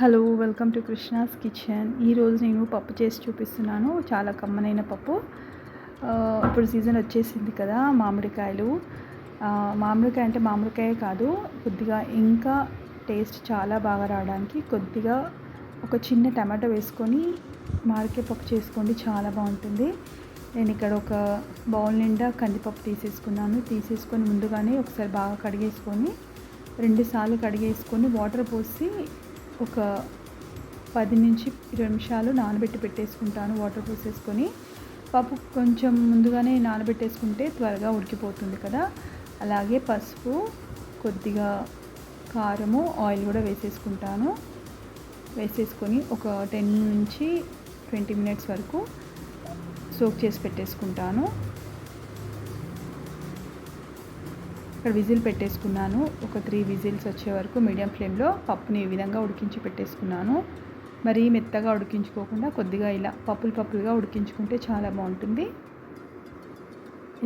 Hello welcome to Krishna's kitchen. ఈరోజు నేను పప్పు చేసి చూపిస్తున్నాను. చాలా కమ్మనైన పప్పు. ఇప్పుడు సీజన్ వచ్చేసింది కదా, మామిడికాయలు. మామిడికాయ అంటే మామిడికాయ కాదు, కొద్దిగా ఇంకా టేస్ట్ చాలా బాగా రావడానికి కొద్దిగా ఒక చిన్న టమాటో వేసుకొని మామిడికాయ పప్పు చేసుకోండి, చాలా బాగుంటుంది. నేను ఇక్కడ ఒక బౌల్ నిండా కందిపప్పు తీసేసుకొని ముందుగానే ఒకసారి బాగా కడిగేసుకొని 2 సార్లు కడిగేసుకొని వాటర్ పోసి ఒక 10 నుంచి 20 నిమిషాలు నానబెట్టి పెట్టేసుకుంటాను. వాటర్ పోసేసుకొని పప్పు కొంచెం ముందుగానే నానబెట్టేసుకుంటే త్వరగా ఉడికిపోతుంది కదా. అలాగే పసుపు, కొద్దిగా కారము, ఆయిల్ కూడా వేసేసుకొని ఒక 10 నుంచి 20 మినిట్స్ వరకు సోక్ చేసి పెట్టేసుకుంటాను. ఇక్కడ విజిల్ పెట్టేసుకున్నాను. ఒక 3 విజిల్స్ వచ్చే వరకు మీడియం ఫ్లేమ్లో పప్పుని ఈ విధంగా ఉడికించి పెట్టేసుకున్నాను. మరీ మెత్తగా ఉడికించుకోకుండా కొద్దిగా ఇలా పప్పులుగా ఉడికించుకుంటే చాలా బాగుంటుంది.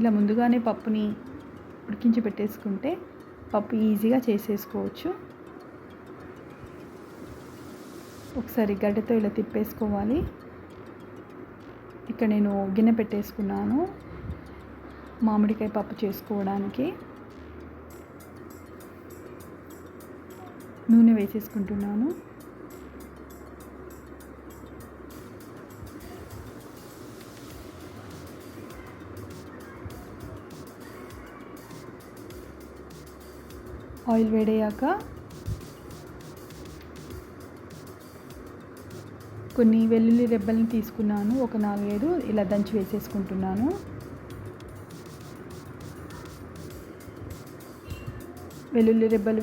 ఇలా ముందుగానే పప్పుని ఉడికించి పెట్టేసుకుంటే పప్పు ఈజీగా చేసేసుకోవచ్చు. ఒకసారి గడ్డతో ఇలా తిప్పేసుకోవాలి. ఇక్కడ నేను గిన్నె పెట్టేసుకున్నాను మామిడికాయ పప్పు చేసుకోవడానికి. నూనె వేసేసుకుంటున్నాను. ఆయిల్ వేడయ్యాక కొన్ని వెల్లుల్లి రెబ్బల్ని తీసుకున్నాను, ఒక 4-5 ఇలా దంచి వేసేసుకుంటున్నాను. వెల్లుల్లి రెబ్బలు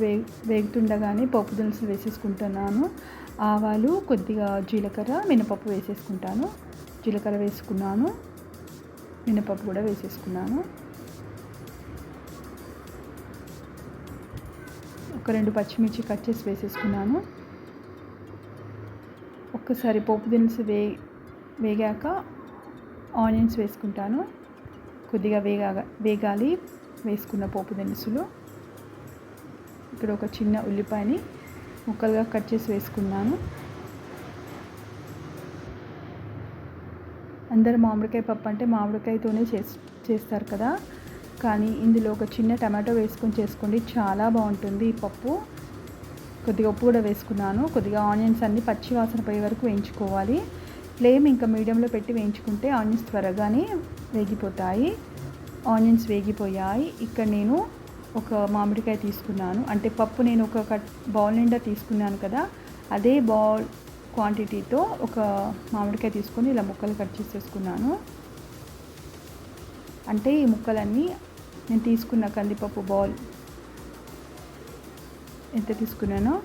వేగుతుండగానే పప్పు దినుసులు వేసేసుకుంటున్నాను. ఆవాలు, కొద్దిగా జీలకర్ర, మినపప్పు వేసేసుకుంటాను. జీలకర్ర వేసుకున్నాను, మినపప్పు కూడా వేసేసుకున్నాను. ఒక 2 పచ్చిమిర్చి కట్ చేసి వేసేసుకున్నాను. ఒక్కసారి పోపు దినుసు వేగాక ఆనియన్స్ వేసుకుంటాను. కొద్దిగా వేగాలి వేసుకున్న పోపు దినుసులు. ఇక్కడ ఒక చిన్న ఉల్లిపాయని ముక్కలుగా కట్ చేసి వేసుకున్నాను. అందరూ మామిడికాయ పప్పు అంటే మామిడికాయతోనే చేస్తారు కదా, కానీ ఇందులో ఒక చిన్న టమాటో వేసుకొని చేసుకోండి, చాలా బాగుంటుంది ఈ పప్పు. కొద్దిగా ఉప్పు కూడా వేసుకున్నాను. కొద్దిగా ఆనియన్స్ అన్నీ పచ్చి వాసన పోయే వరకు వేయించుకోవాలి. ఫ్లేమ్ ఇంకా మీడియంలో పెట్టి వేయించుకుంటే ఆనియన్స్ త్వరగానే వేగిపోతాయి. ఆనియన్స్ వేగిపోయాయి. ఇక్కడ నేను ఒక మామిడికాయ తీసుకున్నాను. అంటే పప్పు నేను ఒక బౌల్ నిండా తీసుకున్నాను కదా, అదే బౌల్ క్వాంటిటీతో ఒక మామిడికాయ తీసుకొని ఇలా ముక్కలు కట్ చేసేసుకున్నాను. అంటే ఈ ముక్కలన్నీ నేను తీసుకున్న కందిపప్పు బౌల్ ఎంత తీసుకున్నానో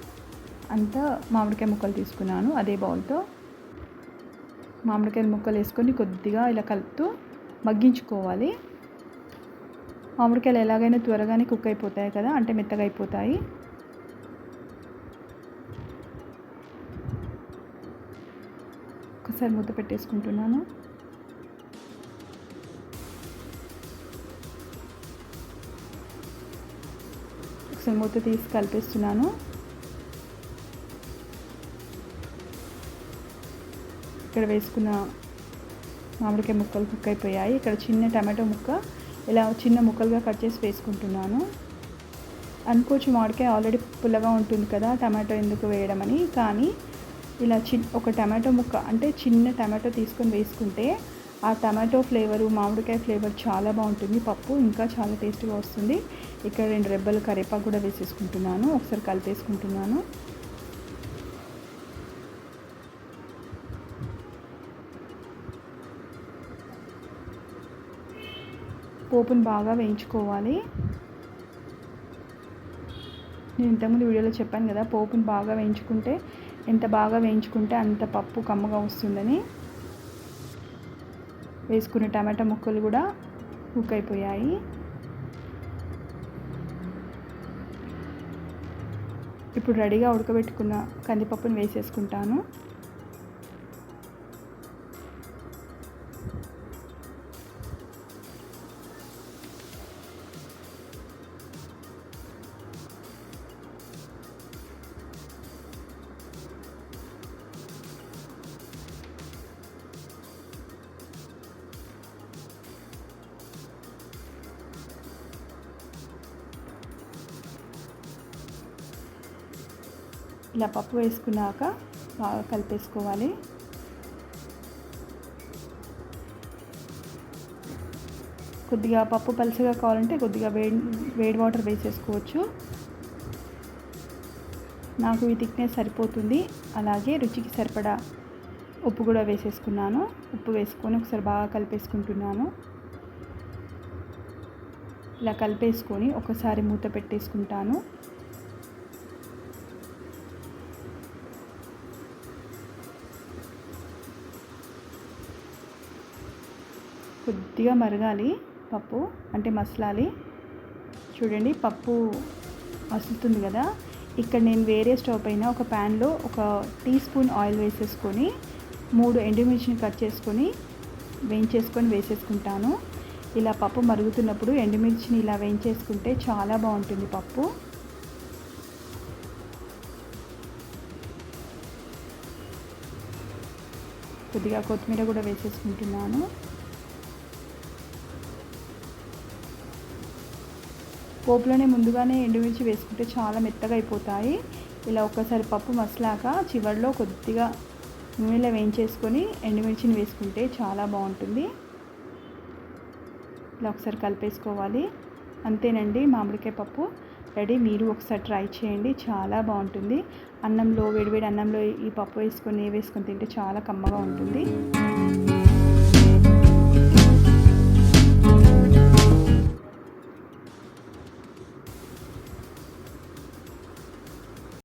అంత మామిడికాయ ముక్కలు తీసుకున్నాను. అదే బౌల్తో మామిడికాయ ముక్కలు వేసుకొని కొద్దిగా ఇలా కలుపుతూ మగ్గించుకోవాలి. మామిడికాయలు ఎలాగైనా త్వరగానే కుక్ అయిపోతాయి కదా, అంటే మెత్తగా అయిపోతాయి. ఒకసారి మూత పెట్టేసుకుంటున్నాను. ఒకసారి మూత తీసి కలిపేస్తున్నాను. ఇక్కడ వేసుకున్న మామిడికాయ ముక్కలు కుక్ అయిపోయాయి. ఇక్కడ చిన్న టమాటో ముక్క ఇలా చిన్న ముక్కలుగా కట్ చేసి వేసుకుంటున్నాను. అనుకోవచ్చు మామిడికాయ ఆల్రెడీ పుల్లగా ఉంటుంది కదా, టమాటో ఎందుకు వేయడం అని. కానీ ఇలా ఒక టమాటో ముక్క అంటే చిన్న టమాటో తీసుకొని వేసుకుంటే ఆ టమాటో ఫ్లేవరు, మామిడికాయ ఫ్లేవర్ చాలా బాగుంటుంది. పప్పు ఇంకా చాలా టేస్ట్గా వస్తుంది. ఇక్కడ 2 రెబ్బలు కరివేపాకు కూడా వేసేసుకుంటున్నాను. ఒకసారి కలిపేసుకుంటున్నాను. పోపుని బాగా వేయించుకోవాలి. నేను ఇంతకుముందు వీడియోలో చెప్పాను కదా, పోపుని బాగా వేయించుకుంటే ఎంత బాగా వేయించుకుంటే అంత పప్పు కమ్మగా వస్తుందని. వేసుకున్న టమాటా ముక్కలు కూడా కుక్ అయిపోయాయి. ఇప్పుడు రెడీగా ఉడకబెట్టుకున్న కందిపప్పుని వేసేసుకుంటాను. ఇలా పప్పు వేసుకున్నాక బాగా కలిపేసుకోవాలి. కొద్దిగా పప్పు పలుచగా కావాలంటే కొద్దిగా వేడి వాటర్ వేసేసుకోవచ్చు. నాకు ఈ థిక్నెస్ సరిపోతుంది. అలాగే రుచికి సరిపడా ఉప్పు కూడా వేసేసుకున్నాను. ఉప్పు వేసుకొని ఒకసారి బాగా కలిపేసుకుంటున్నాను. ఇలా కలిపేసుకొని ఒకసారి మూత పెట్టేసుకుంటాను. కొద్దిగా మరగాలి పప్పు, అంటే మసలాలి. చూడండి పప్పు మసులుతుంది కదా. ఇక్కడ నేను వేరే స్టవ్ పైన ఒక ప్యాన్లో 1 టీ స్పూన్ ఆయిల్ వేసేసుకొని 3 ఎండుమిర్చిని కట్ చేసుకొని వేసేసుకుంటాను. ఇలా పప్పు మరుగుతున్నప్పుడు ఎండుమిర్చిని ఇలా వేయించేసుకుంటే చాలా బాగుంటుంది పప్పు. కొద్దిగా కొత్తిమీర కూడా వేసేసుకుంటున్నాను. పోపులోనే ముందుగానే ఎండుమిర్చి వేసుకుంటే చాలా మెత్తగా అయిపోతాయి. ఇలా ఒక్కసారి పప్పు మసలాక చివరిలో కొద్దిగా నూనెలో వేయించేసుకొని ఎండుమిర్చిని వేసుకుంటే చాలా బాగుంటుంది. ఇలా ఒకసారి కలిపేసుకోవాలి. అంతేనండి, మామిడికాయ పప్పు రెడీ. మీరు ఒకసారి ట్రై చేయండి, చాలా బాగుంటుంది. అన్నంలో, వేడివేడి అన్నంలో ఈ పప్పు వేసుకొని తింటే చాలా కమ్మగా ఉంటుంది.